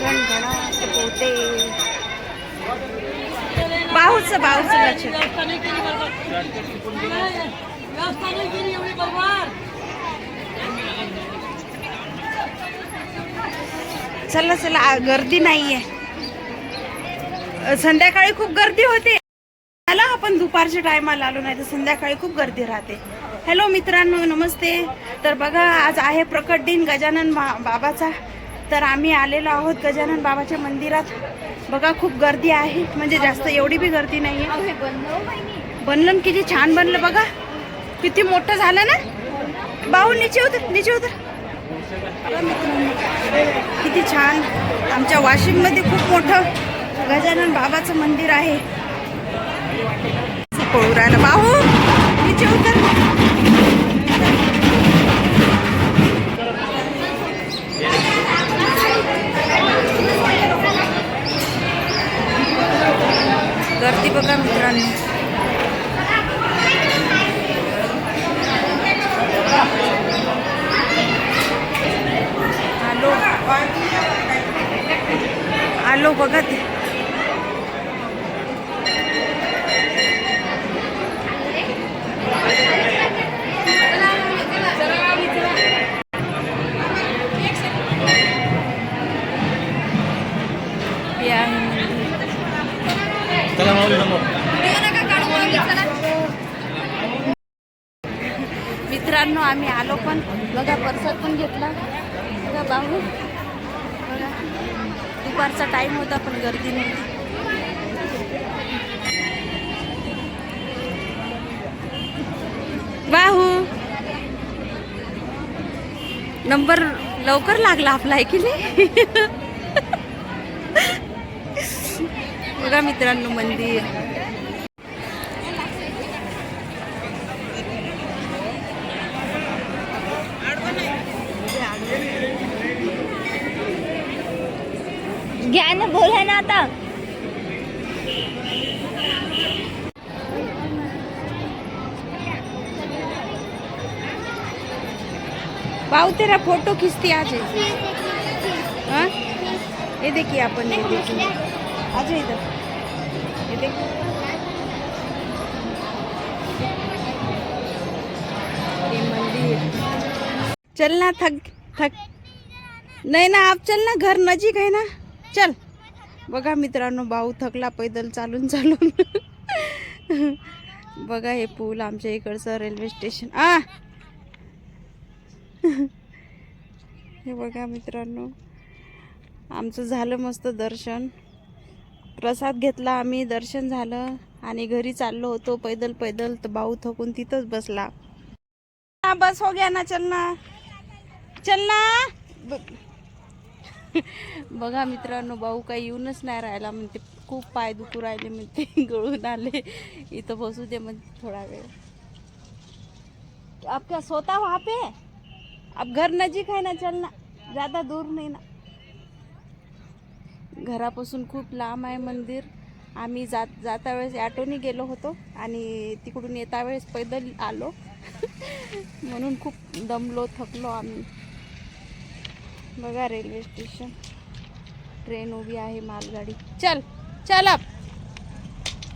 गणगणात पोते बाहूच लक्ष. चला चला, गर्दी नाहीये. संध्याकाळी खूप गर्दी होते. मला आपण दुपारच्या टायमाला आलो, नाही तर संध्याकाळी खूप गर्दी राहते. हॅलो मित्रांनो, नमस्ते. तर बघा, आज आहे प्रकट दिन गजानन बाबाचा. तर आम्ही आलेलो आहोत गजानन बाबाच्या मंदिरात. बघा खूप गर्दी आहे, म्हणजे जास्त एवढी बी गर्दी नाही आहे. बनलं किती छान बनलं बघा, किती मोठं झालं ना. बाहू नीचे उतर, नीचे उतर. किती छान. आमच्या वाशिममध्ये खूप मोठं गजानन बाबाचं मंदिर आहे. पळू राहिला बाहू, नीचे उतर. गर्दी बघा मित्रांनो. आलो बघा ते. मित्रांनो आम्ही आलो, पण बघा प्रसाद पण घेतला बघा. बाहू बघा, दुपारचा टाइम होता पण गर्दी नव्हती. बाहू नंबर लवकर लागला आपला, आहे की नाही. बघा मित्रांनो मंदिर. घ्या ना, बोला ना आता. बाऊ तेरा फोटो खींचती आज. हाँ ये देखिए, अपन ये देखिए, आज इधर ये देखिए. ये मंदिर. चलना, थक नाही ना, आप चल ना, घर नजीक आहे ना, चल. बघा मित्रांनो, भाऊ थकला पैदल चालून चालून. बघा हे पूल आमच्या इकडचं रेल्वे स्टेशन. हे बघा मित्रांनो, आमचं झालं मस्त दर्शन. प्रसाद घेतला आम्ही, दर्शन झालं आणि घरी चाललो होतो पैदल पैदल. तर भाऊ थकून तिथंच बसला. बस हो गया ना, चलना चलना. बघा मित्रांनो, भाऊ काही येऊनच नाही राहिला. म्हणते खूप पाय दुखू राहिले, म्हणते गळून आले. इथं बसू दे म्हणते थोडा वेळ. आप क्या सोता वहाँ पे? अब घर नजीक है ना, चलना, ज़्यादा दूर नाही ना. घरापासून खूप लांब आहे मंदिर. आम्ही जाता वेळेस ॲटोनी गेलो होतो आणि तिकडून येता वेळेस पैदल आलो. म्हणून खूप दमलो, थकलो आम्ही. बघा रेल्वे स्टेशन, ट्रेन उभी आहे, मालगाडी. चल चल अब.